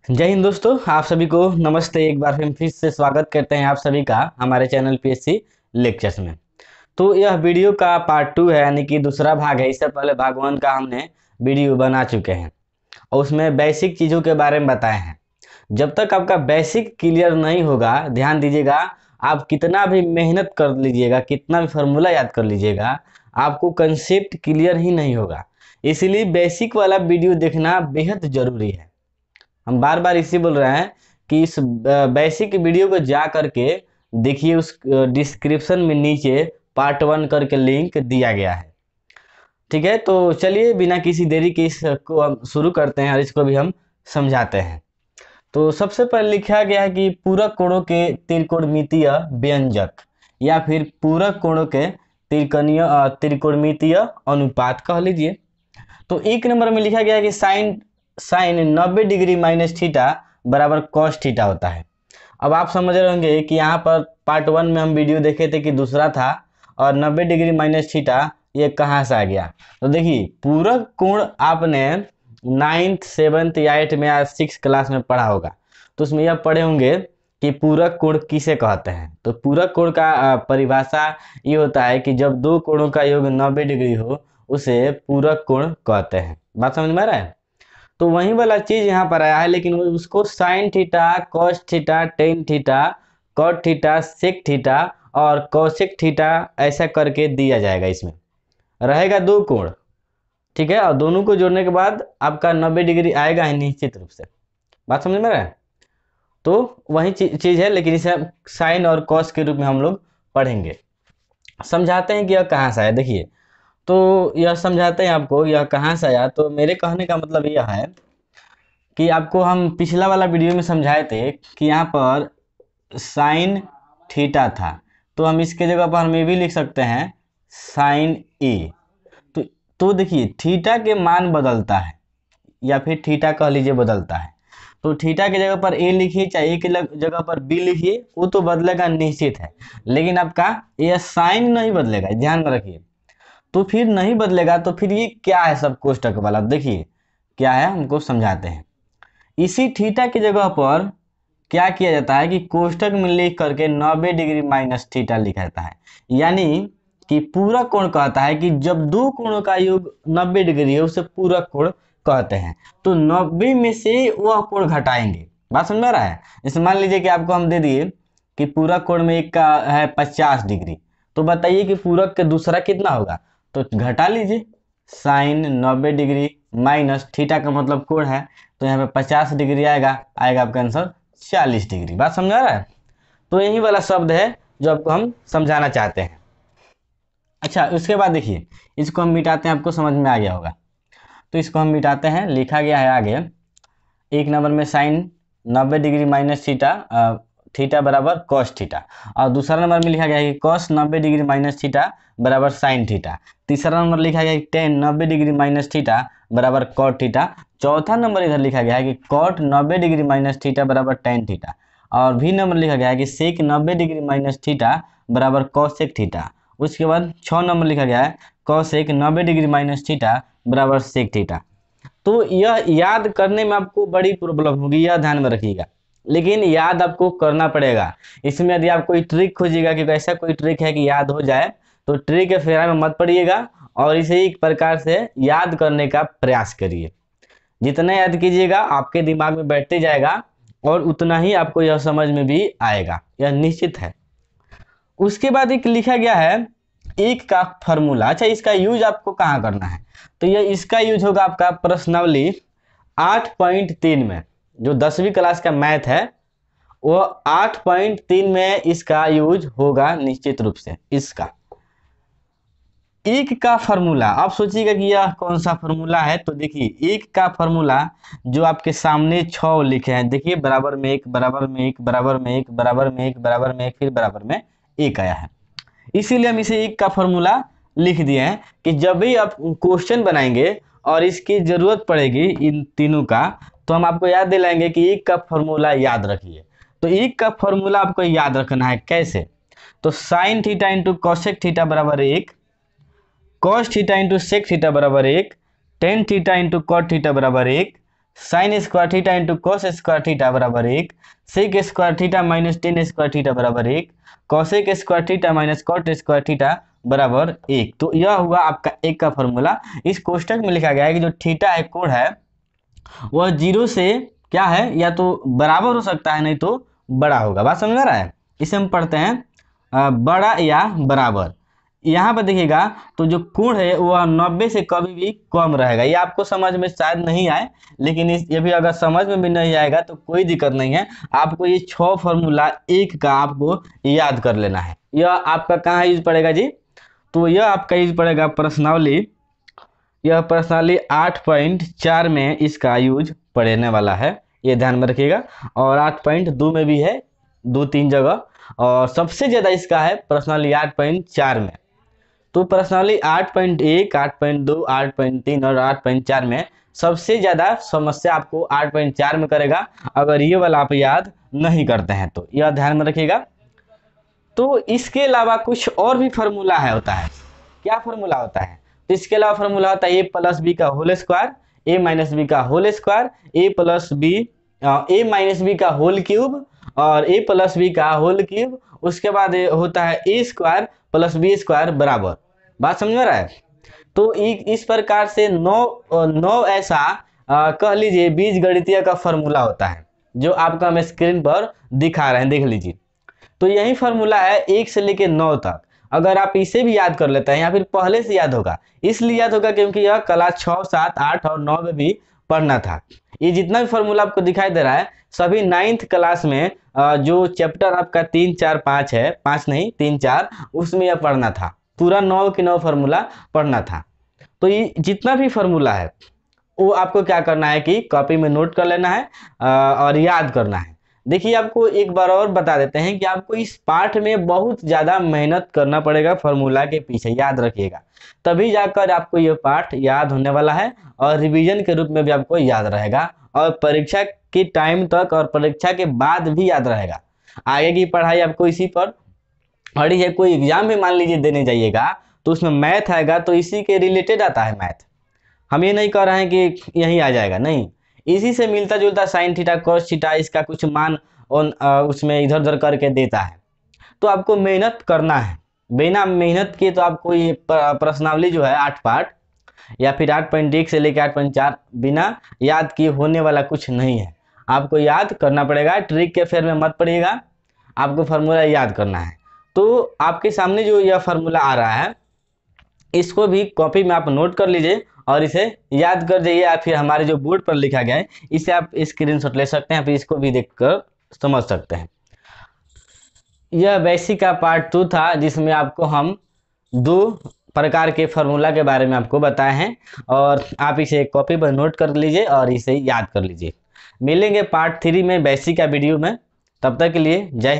जय हिंद दोस्तों, आप सभी को नमस्ते। एक बार फिर से स्वागत करते हैं आप सभी का हमारे चैनल पीएससी लेक्चर्स में। तो यह वीडियो का पार्ट 2 है, यानी कि दूसरा भाग है। इससे पहले भाग 1 का हमने वीडियो बना चुके हैं और उसमें बेसिक चीज़ों के बारे में बताए हैं। जब तक आपका बेसिक क्लियर नहीं होगा, ध्यान दीजिएगा, आप कितना भी मेहनत कर लीजिएगा, कितना भी फार्मूला याद कर लीजिएगा, आपको कंसेप्ट क्लियर ही नहीं होगा। इसीलिए बेसिक वाला वीडियो देखना बेहद ज़रूरी है। हम बार बार इसी बोल रहे हैं कि इस बेसिक वीडियो को जा करके देखिए, उस डिस्क्रिप्शन में नीचे पार्ट 1 करके लिंक दिया गया है। ठीक है, तो चलिए बिना किसी देरी के इसको हम शुरू करते हैं और इसको भी हम समझाते हैं। तो सबसे पहले लिखा गया है कि पूरक कोणों के त्रिकोणमितीय व्यंजक या फिर पूरक कोणों के त्रिकोणमितीय अनुपात कह लीजिए। तो एक नंबर में लिखा गया है कि sine sine 90 degree minus theta बराबर कॉस थीटा होता है। अब आप समझ रहे होंगे कि यहाँ पर पार्ट 1 में हम वीडियो देखे थे कि दूसरा था, और 90 डिग्री माइनस थीटा ये कहाँ से आ गया। तो देखिए, पूरक कोण आपने 9th 7th या 8th में या 6th क्लास में पढ़ा होगा, तो उसमें यह पढ़े होंगे कि पूरक कोण किसे कहते हैं। तो पूरक कोण का परिभाषा ये होता है कि जब दो कोणों का योग 90 डिग्री हो उसे पूरक कोण कहते हैं। बात समझ में आ रहा है। तो वही वाला चीज यहाँ पर आया है, लेकिन उसको sine theta, cos theta, tan theta, cot theta, sec theta और कॉसेक थीटा ऐसा करके दिया जाएगा। इसमें रहेगा दो कोण, ठीक है, और दोनों को जोड़ने के बाद आपका 90 डिग्री आएगा ही निश्चित रूप से। बात समझ में आ रहा है। तो वही चीज है, लेकिन इसे साइन और कॉस के रूप में हम लोग पढ़ेंगे। समझाते हैं कि यह कहाँ से आया। देखिए, तो यह समझाते हैं आपको यह कहाँ से आया। तो मेरे कहने का मतलब यह है कि आपको हम पिछला वाला वीडियो में समझाए थे कि यहाँ पर साइन थीटा था, तो हम इसके जगह पर हम ये भी लिख सकते हैं साइन ए। तो तो देखिए, थीटा के मान बदलता है या फिर थीटा कह लीजिए बदलता है। तो थीटा की जगह पर ए लिखिए चाहे ए की जगह पर बी लिखिए, वो तो बदलेगा निश्चित है, लेकिन आपका यह साइन नहीं बदलेगा, ध्यान में रखिए। तो फिर नहीं बदलेगा तो फिर ये क्या है सब कोष्टक वाला। देखिए क्या है, हमको समझाते हैं। इसी थीटा की जगह पर क्या किया जाता है कि कोष्टक में लिख करके 90 डिग्री माइनस थीटा लिखा जाता है। यानी कि पूरक कोण कहता है कि जब दो कोणों का योग 90 डिग्री है उसे पूरक कोण कहते हैं। तो 90 में से वह कोण घटाएंगे। बात समझ में आ रहा है। जैसे मान लीजिए कि आपको हम दे दिए कि पूरक कोण में एक का है 50 डिग्री, तो बताइए कि पूरक के दूसरा कितना होगा, तो घटा लीजिए। साइन 90 डिग्री माइनस थीटा का मतलब कोण है, तो यहाँ पे 50 डिग्री आएगा आपका आंसर 40 डिग्री। बात समझ आ रहा है। तो यही वाला शब्द है जो आपको हम समझाना चाहते हैं। अच्छा, उसके बाद देखिए, इसको हम मिटाते हैं, आपको समझ में आ गया होगा। तो इसको हम मिटाते हैं। लिखा गया है आगे एक नंबर में sine 90 degree minus theta theta बराबर कॉस थीटा, और दूसरा नंबर में लिखा गया है कि कॉस 90 डिग्री माइनस थीटा बराबर साइन थीटा। तीसरा नंबर लिखा गया है कि टेन 90 डिग्री माइनस थीटा बराबर कॉट थीटा। चौथा नंबर इधर लिखा गया है कि कॉट 90 डिग्री माइनस थीटा बराबर टेन थीटा। और भी नंबर लिखा गया है कि सेक 90 डिग्री माइनस थीटा बराबर कॉसेक थीटा। उसके बाद 6 नंबर लिखा गया है कॉसेक 90 डिग्री माइनस थीटा बराबर सेक थीटा। तो यह याद करने में आपको बड़ी प्रॉब्लम होगी, यह ध्यान में रखिएगा, लेकिन याद आपको करना पड़ेगा। इसमें यदि आप कोई ट्रिक खोजिएगा कि ऐसा कोई ट्रिक है कि याद हो जाए, तो ट्रिक के फेरा में मत पड़िएगा और इसे एक प्रकार से याद करने का प्रयास करिए। जितना याद कीजिएगा आपके दिमाग में बैठते जाएगा और उतना ही आपको यह समझ में भी आएगा, यह निश्चित है। उसके बाद एक लिखा गया है एक का फॉर्मूला। अच्छा, इसका यूज आपको कहाँ करना है, तो ये इसका यूज होगा आपका प्रश्नावली 8.3 में। जो 10वीं क्लास का मैथ है वो 8.3 में इसका यूज होगा निश्चित रूप से। इसका एक का फॉर्मूला, आप सोचिएगा कि यह कौन सा फॉर्मूला है। तो देखिए, एक का फॉर्मूला जो आपके सामने 6 लिखे हैं, देखिए बराबर में एक, बराबर में एक, बराबर में एक, बराबर में एक, बराबर में एक, फिर बराबर में एक आया है। इसीलिए हम इसे एक का फॉर्मूला लिख दिए हैं कि जब भी आप क्वेश्चन बनाएंगे और इसकी जरूरत पड़ेगी इन तीनों का, तो हम आपको याद दिलाएंगे कि एक का फॉर्मूला याद रखिए। तो एक का फॉर्मूला आपको याद रखना है कैसे। तो sine theta into cosec theta बराबर एक, cos theta into sec theta बराबर एक, tan theta into cot theta बराबर एक, sine square theta into cos square theta बराबर 1, sec square theta minus tan square theta बराबर 1, cosec square theta minus cot square theta बराबर 1। तो यह हुआ आपका एक का फॉर्मूला। इस कोष्टक में लिखा गया है कि जो थीटा है कोण है वह 0 से क्या है, या तो बराबर हो सकता है नहीं तो बड़ा होगा। बात समझ में आ रहा है? इसे हम पढ़ते हैं बड़ा या बराबर। यहाँ पर देखिएगा तो जो कोण है वह 90 से कभी भी कम रहेगा। ये आपको समझ में शायद नहीं आए, लेकिन ये भी अगर समझ में भी नहीं आएगा तो कोई दिक्कत नहीं है। आपको ये 6 फॉर्मूला एक का आपको याद कर लेना है। यह आपका कहाँ यूज पड़ेगा जी? तो यह आपका यूज पड़ेगा प्रश्नावली, यह प्रश्नावली 8.4 में इसका यूज पढ़ने वाला है, ये ध्यान में रखिएगा। और 8.2 में भी है, 2-3 जगह, और सबसे ज़्यादा इसका है प्रश्नावली 8.4 में। तो प्रश्नावली 8.1, 8.2, 8.3 और 8.4 में सबसे ज़्यादा समस्या आपको 8.4 में करेगा, अगर ये वाला आप याद नहीं करते हैं तो यह ध्यान में रखिएगा। तो इसके अलावा कुछ और भी फार्मूला है होता है। क्या फार्मूला होता है? तो इसके अलावा फार्मूला होता है ए प्लस बी का होल स्क्वायर, ए माइनस बी का होल स्क्वायर, ए प्लस बी ए माइनस बी का होल क्यूब और ए प्लस बी का होल क्यूब। उसके बाद होता है ए स्क्वायर प्लस बी स्क्वायर बराबर। बात समझ में आ रहा है? तो इस प्रकार से 9 ऐसा कह लीजिए बीजगणितीय का फॉर्मूला होता है, जो आपका हम स्क्रीन पर दिखा रहे हैं, देख लीजिए। तो यही फॉर्मूला है 1 से लेकर 9 तक। अगर आप इसे भी याद कर लेते हैं या फिर पहले से याद होगा, इसलिए याद होगा क्योंकि यह क्लास 6, 7, 8 और 9 में भी पढ़ना था। ये जितना भी फॉर्मूला आपको दिखाई दे रहा है सभी 9th क्लास में जो चैप्टर आपका 3, 4, 5 है, 5 नहीं 3, 4, उसमें यह पढ़ना था। पूरा 9 के 9 फॉर्मूला पढ़ना था। तो ये जितना भी फॉर्मूला है वो आपको क्या करना है कि कॉपी में नोट कर लेना है और याद करना है। देखिए आपको एक बार और बता देते हैं कि आपको इस पाठ में बहुत ज़्यादा मेहनत करना पड़ेगा फॉर्मूला के पीछे, याद रखिएगा, तभी जाकर आपको ये पाठ याद होने वाला है और रिवीजन के रूप में भी आपको याद रहेगा और परीक्षा के टाइम तक और परीक्षा के बाद भी याद रहेगा। आगे की पढ़ाई आपको इसी पर और ये कोई एग्जाम भी मान लीजिए देने जाइएगा तो उसमें मैथ आएगा तो इसी के रिलेटेड आता है मैथ। हम ये नहीं कह रहे हैं कि यही आ जाएगा, नहीं, इसी से मिलता जुलता साइन थीटा कॉस थीटा इसका कुछ मान उसमें इधर उधर करके देता है। तो आपको मेहनत करना है, बिना मेहनत किए तो आपको ये प्रश्नावली जो है 8 पार्ट या फिर 8.1 से लेकर 8.4 बिना याद किए होने वाला कुछ नहीं है। आपको याद करना पड़ेगा, ट्रिक के फेर में मत पड़िएगा, आपको फार्मूला याद करना है। तो आपके सामने जो यह फार्मूला आ रहा है इसको भी कॉपी में आप नोट कर लीजिए और इसे याद कर जाइए, या फिर हमारे जो बोर्ड पर लिखा गया है इसे आप स्क्रीनशॉट ले सकते हैं, फिर इसको भी देखकर समझ सकते हैं। यह बेसिक का पार्ट 2 था जिसमें आपको हम 2 प्रकार के फार्मूला के बारे में आपको बताए हैं और आप इसे कॉपी पर नोट कर लीजिए और इसे याद कर लीजिए। मिलेंगे पार्ट 3 में बेसिक का वीडियो में, तब तक के लिए जय।